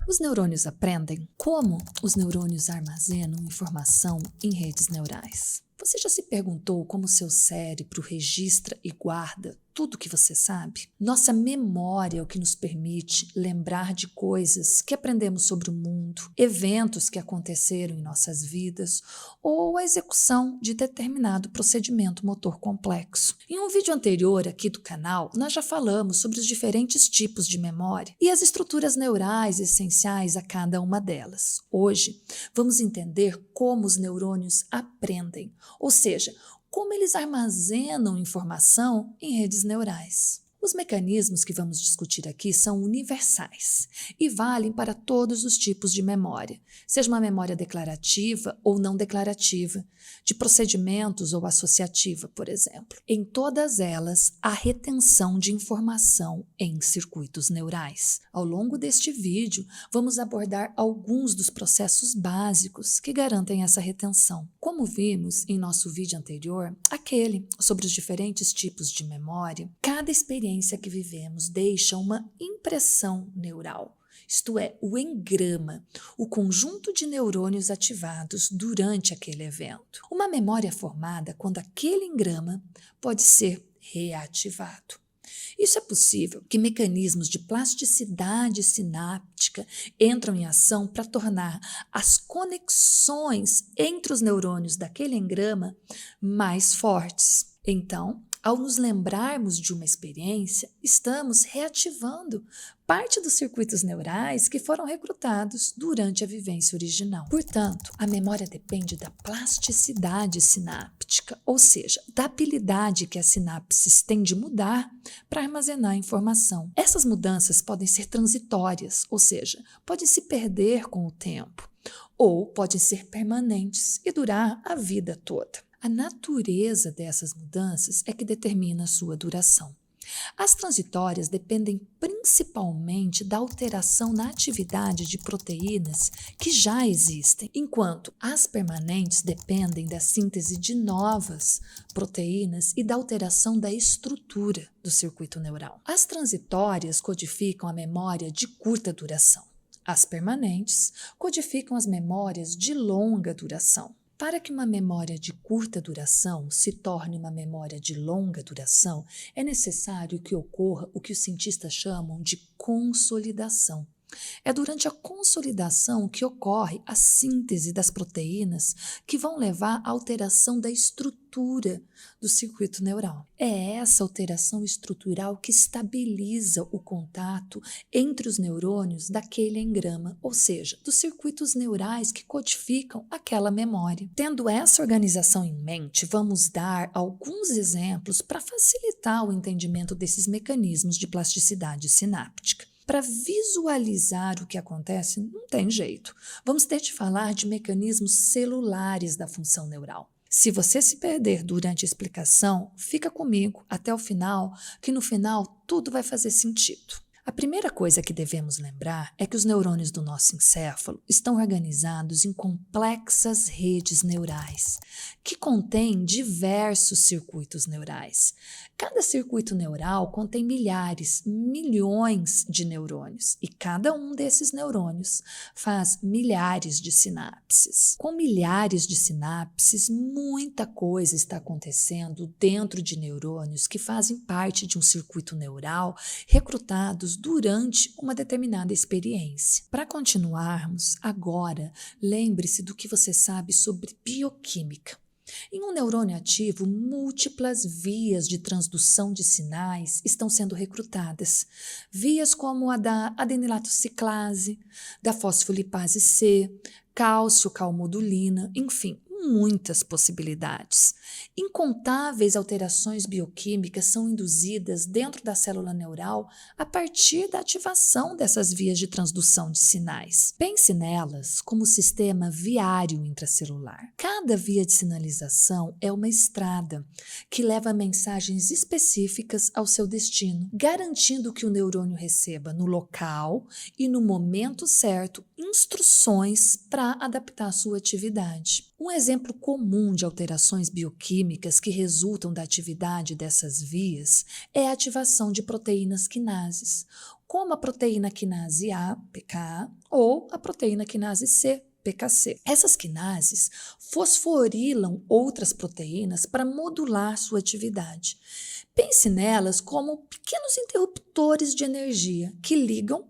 Os neurônios aprendem? Como os neurônios armazenam informação em redes neurais? Você já se perguntou como seu cérebro registra e guarda tudo o que você sabe? Nossa memória é o que nos permite lembrar de coisas que aprendemos sobre o mundo, eventos que aconteceram em nossas vidas ou a execução de determinado procedimento motor complexo. Em um vídeo anterior aqui do canal, nós já falamos sobre os diferentes tipos de memória e as estruturas neurais essenciais a cada uma delas. Hoje, vamos entender como os neurônios aprendem, ou seja, como eles armazenam informação em redes neurais. Os mecanismos que vamos discutir aqui são universais e valem para todos os tipos de memória, seja uma memória declarativa ou não declarativa, de procedimentos ou associativa, por exemplo. Em todas elas, há retenção de informação em circuitos neurais. Ao longo deste vídeo, vamos abordar alguns dos processos básicos que garantem essa retenção. Como vimos em nosso vídeo anterior, aquele sobre os diferentes tipos de memória, cada experiência que vivemos deixa uma impressão neural, isto é, o engrama, o conjunto de neurônios ativados durante aquele evento. Uma memória formada quando aquele engrama pode ser reativado. Isso é possível que mecanismos de plasticidade sináptica entram em ação para tornar as conexões entre os neurônios daquele engrama mais fortes. Então, ao nos lembrarmos de uma experiência, estamos reativando parte dos circuitos neurais que foram recrutados durante a vivência original. Portanto, a memória depende da plasticidade sináptica, ou seja, da habilidade que as sinapses têm de mudar para armazenar informação. Essas mudanças podem ser transitórias, ou seja, podem se perder com o tempo, ou podem ser permanentes e durar a vida toda. A natureza dessas mudanças é que determina a sua duração. As transitórias dependem principalmente da alteração na atividade de proteínas que já existem, enquanto as permanentes dependem da síntese de novas proteínas e da alteração da estrutura do circuito neural. As transitórias codificam a memória de curta duração. As permanentes codificam as memórias de longa duração. Para que uma memória de curta duração se torne uma memória de longa duração, é necessário que ocorra o que os cientistas chamam de consolidação. É durante a consolidação que ocorre a síntese das proteínas que vão levar à alteração da estrutura do circuito neural. É essa alteração estrutural que estabiliza o contato entre os neurônios daquele engrama, ou seja, dos circuitos neurais que codificam aquela memória. Tendo essa organização em mente, vamos dar alguns exemplos para facilitar o entendimento desses mecanismos de plasticidade sináptica. Para visualizar o que acontece, não tem jeito. Vamos ter de falar de mecanismos celulares da função neural. Se você se perder durante a explicação, fica comigo até o final, que no final tudo vai fazer sentido. A primeira coisa que devemos lembrar é que os neurônios do nosso encéfalo estão organizados em complexas redes neurais, que contêm diversos circuitos neurais. Cada circuito neural contém milhares, milhões de neurônios, e cada um desses neurônios faz milhares de sinapses. Com milhares de sinapses, muita coisa está acontecendo dentro de neurônios que fazem parte de um circuito neural recrutados durante uma determinada experiência. Para continuarmos, agora, lembre-se do que você sabe sobre bioquímica. Em um neurônio ativo, múltiplas vias de transdução de sinais estão sendo recrutadas. Vias como a da adenilatociclase, da fosfolipase C, cálcio-calmodulina, enfim, muitas possibilidades. Incontáveis alterações bioquímicas são induzidas dentro da célula neural a partir da ativação dessas vias de transdução de sinais. Pense nelas como sistema viário intracelular. Cada via de sinalização é uma estrada que leva mensagens específicas ao seu destino, garantindo que o neurônio receba no local e no momento certo instruções para adaptar a sua atividade. Um exemplo comum de alterações bioquímicas que resultam da atividade dessas vias é a ativação de proteínas quinases, como a proteína quinase A, PKA, ou a proteína quinase C, PKC. Essas quinases fosforilam outras proteínas para modular sua atividade. Pense nelas como pequenos interruptores de energia que ligam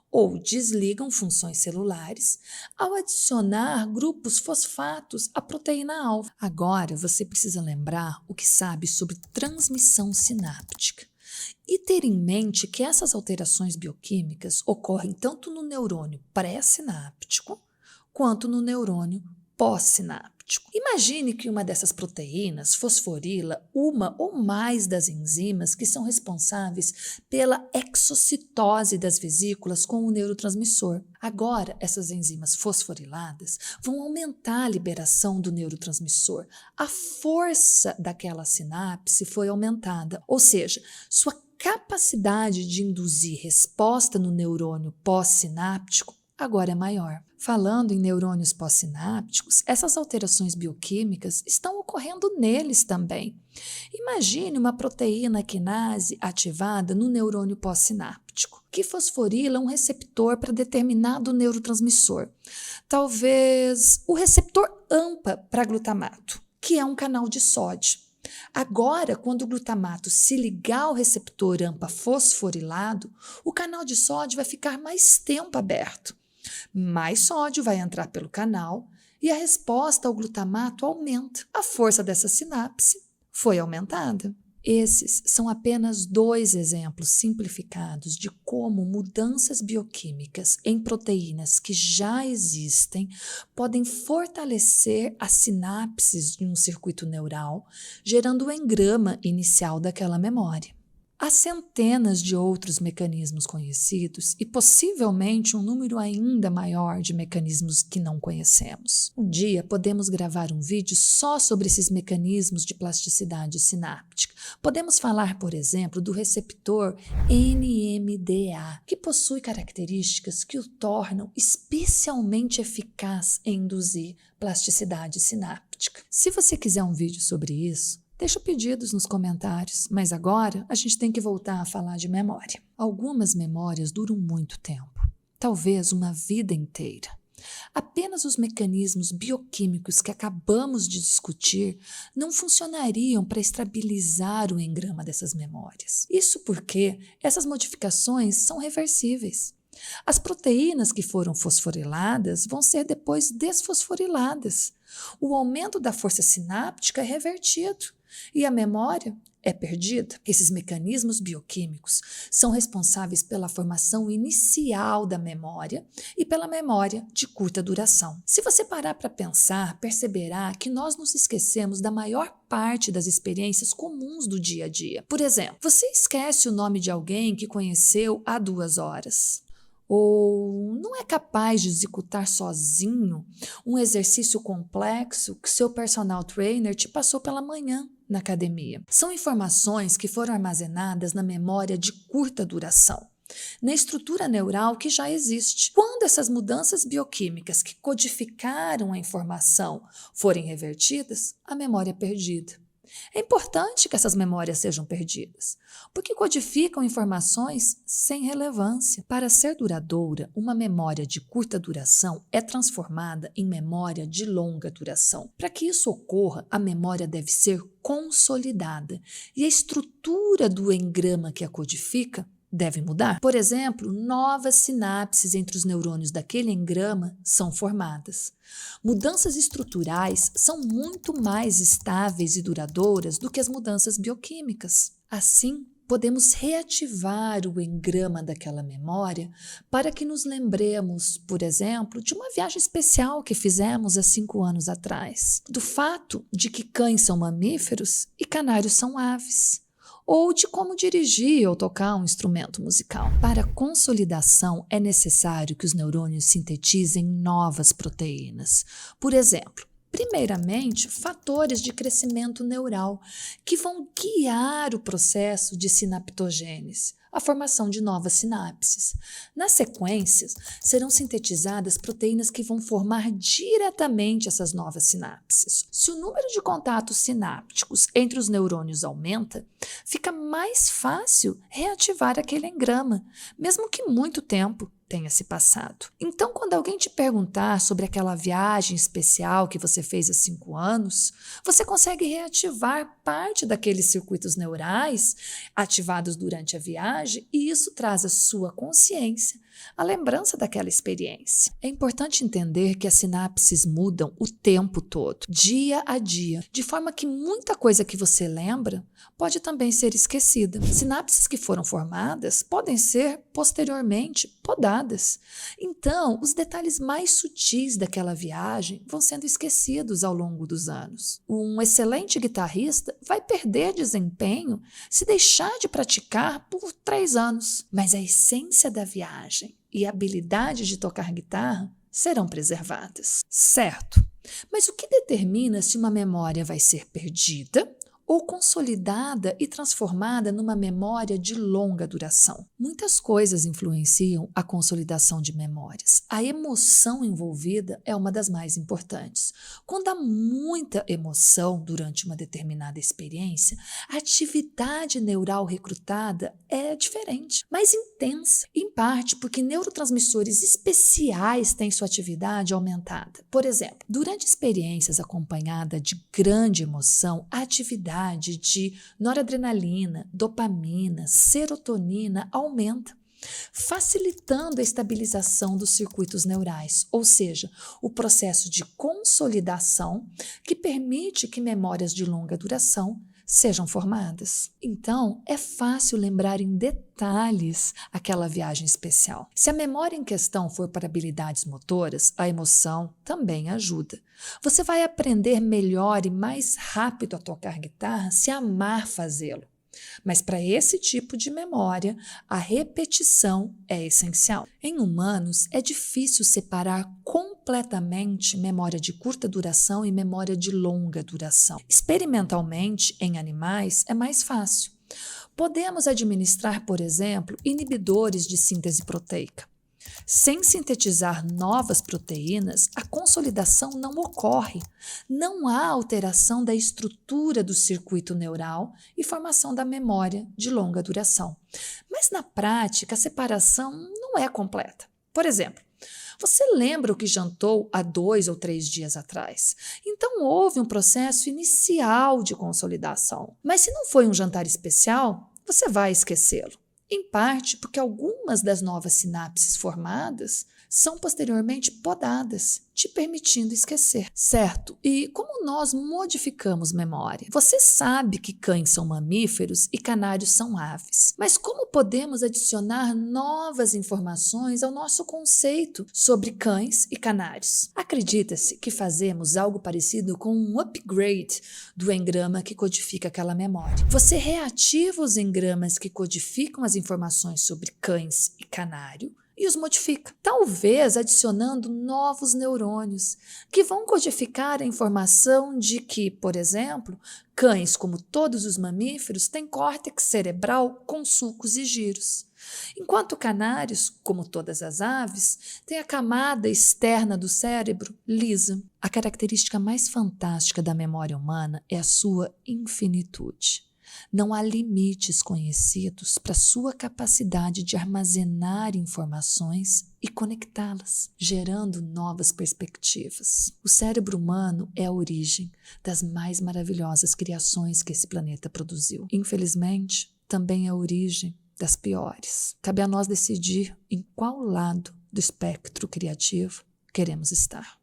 ou desligam funções celulares ao adicionar grupos fosfatos à proteína-alvo. Agora você precisa lembrar o que sabe sobre transmissão sináptica e ter em mente que essas alterações bioquímicas ocorrem tanto no neurônio pré-sináptico quanto no neurônio pós-sináptico. Imagine que uma dessas proteínas fosforila uma ou mais das enzimas que são responsáveis pela exocitose das vesículas com o neurotransmissor. Agora, essas enzimas fosforiladas vão aumentar a liberação do neurotransmissor. A força daquela sinapse foi aumentada, ou seja, sua capacidade de induzir resposta no neurônio pós-sináptico agora é maior. Falando em neurônios pós-sinápticos, essas alterações bioquímicas estão ocorrendo neles também. Imagine uma proteína quinase ativada no neurônio pós-sináptico, que fosforila um receptor para determinado neurotransmissor. Talvez o receptor AMPA para glutamato, que é um canal de sódio. Agora, quando o glutamato se ligar ao receptor AMPA fosforilado, o canal de sódio vai ficar mais tempo aberto. Mais sódio vai entrar pelo canal e a resposta ao glutamato aumenta. A força dessa sinapse foi aumentada. Esses são apenas 2 exemplos simplificados de como mudanças bioquímicas em proteínas que já existem podem fortalecer as sinapses de um circuito neural, gerando o engrama inicial daquela memória. Há centenas de outros mecanismos conhecidos e possivelmente um número ainda maior de mecanismos que não conhecemos. Um dia podemos gravar um vídeo só sobre esses mecanismos de plasticidade sináptica. Podemos falar, por exemplo, do receptor NMDA, que possui características que o tornam especialmente eficaz em induzir plasticidade sináptica. Se você quiser um vídeo sobre isso, deixa pedidos nos comentários, mas agora a gente tem que voltar a falar de memória. Algumas memórias duram muito tempo, talvez uma vida inteira. Apenas os mecanismos bioquímicos que acabamos de discutir não funcionariam para estabilizar o engrama dessas memórias. Isso porque essas modificações são reversíveis. As proteínas que foram fosforiladas vão ser depois desfosforiladas. O aumento da força sináptica é revertido e a memória é perdida. Esses mecanismos bioquímicos são responsáveis pela formação inicial da memória e pela memória de curta duração. Se você parar para pensar, perceberá que nós nos esquecemos da maior parte das experiências comuns do dia a dia. Por exemplo, você esquece o nome de alguém que conheceu há 2 horas. Ou não é capaz de executar sozinho um exercício complexo que seu personal trainer te passou pela manhã na academia. São informações que foram armazenadas na memória de curta duração, na estrutura neural que já existe. Quando essas mudanças bioquímicas que codificaram a informação forem revertidas, a memória é perdida. É importante que essas memórias sejam perdidas, porque codificam informações sem relevância. Para ser duradoura, uma memória de curta duração é transformada em memória de longa duração. Para que isso ocorra, a memória deve ser consolidada e a estrutura do engrama que a codifica deve mudar. Por exemplo, novas sinapses entre os neurônios daquele engrama são formadas. Mudanças estruturais são muito mais estáveis e duradouras do que as mudanças bioquímicas. Assim, podemos reativar o engrama daquela memória para que nos lembremos, por exemplo, de uma viagem especial que fizemos há 5 anos atrás, do fato de que cães são mamíferos e canários são aves, ou de como dirigir ou tocar um instrumento musical. Para a consolidação, é necessário que os neurônios sintetizem novas proteínas. Por exemplo, Primeiramente, fatores de crescimento neural, que vão guiar o processo de sinaptogênese, a formação de novas sinapses. Nas sequências, serão sintetizadas proteínas que vão formar diretamente essas novas sinapses. Se o número de contatos sinápticos entre os neurônios aumenta, fica mais fácil reativar aquele engrama, mesmo que muito tempo tenha se passado. Então, quando alguém te perguntar sobre aquela viagem especial que você fez há 5 anos, você consegue reativar parte daqueles circuitos neurais ativados durante a viagem e isso traz à sua consciência a lembrança daquela experiência. É importante entender que as sinapses mudam o tempo todo, dia a dia, de forma que muita coisa que você lembra pode também ser esquecida. Sinapses que foram formadas podem ser posteriormente podadas. Então, os detalhes mais sutis daquela viagem vão sendo esquecidos ao longo dos anos. Um excelente guitarrista vai perder desempenho se deixar de praticar por 3 anos, mas a essência da viagem e a habilidade de tocar guitarra serão preservadas. Certo, mas o que determina se uma memória vai ser perdida ou consolidada e transformada numa memória de longa duração? Muitas coisas influenciam a consolidação de memórias. A emoção envolvida é uma das mais importantes. Quando há muita emoção durante uma determinada experiência, a atividade neural recrutada é diferente, mais intensa, em parte porque neurotransmissores especiais têm sua atividade aumentada. Por exemplo, durante experiências acompanhadas de grande emoção, a atividade de noradrenalina, dopamina, serotonina aumenta, facilitando a estabilização dos circuitos neurais, ou seja, o processo de consolidação que permite que memórias de longa duração sejam formadas. Então, é fácil lembrar em detalhes aquela viagem especial. Se a memória em questão for para habilidades motoras, a emoção também ajuda. Você vai aprender melhor e mais rápido a tocar guitarra se amar fazê-lo. Mas para esse tipo de memória, a repetição é essencial. Em humanos, é difícil separar completamente memória de curta duração e memória de longa duração. Experimentalmente, em animais, é mais fácil. Podemos administrar, por exemplo, inibidores de síntese proteica. Sem sintetizar novas proteínas, a consolidação não ocorre. Não há alteração da estrutura do circuito neural e formação da memória de longa duração. Mas na prática, a separação não é completa. Por exemplo, você lembra o que jantou há 2 ou 3 dias atrás. Então houve um processo inicial de consolidação. Mas se não foi um jantar especial, você vai esquecê-lo. Em parte porque algumas das novas sinapses formadas são posteriormente podadas, te permitindo esquecer, certo? E como nós modificamos memória? Você sabe que cães são mamíferos e canários são aves, mas como podemos adicionar novas informações ao nosso conceito sobre cães e canários? Acredita-se que fazemos algo parecido com um upgrade do engrama que codifica aquela memória. Você reativa os engramas que codificam as informações sobre cães e canário e os modifica, talvez adicionando novos neurônios que vão codificar a informação de que, por exemplo, cães, como todos os mamíferos, têm córtex cerebral com sulcos e giros, enquanto canários, como todas as aves, têm a camada externa do cérebro lisa. A característica mais fantástica da memória humana é a sua infinitude. Não há limites conhecidos para sua capacidade de armazenar informações e conectá-las, gerando novas perspectivas. O cérebro humano é a origem das mais maravilhosas criações que esse planeta produziu. Infelizmente, também é a origem das piores. Cabe a nós decidir em qual lado do espectro criativo queremos estar.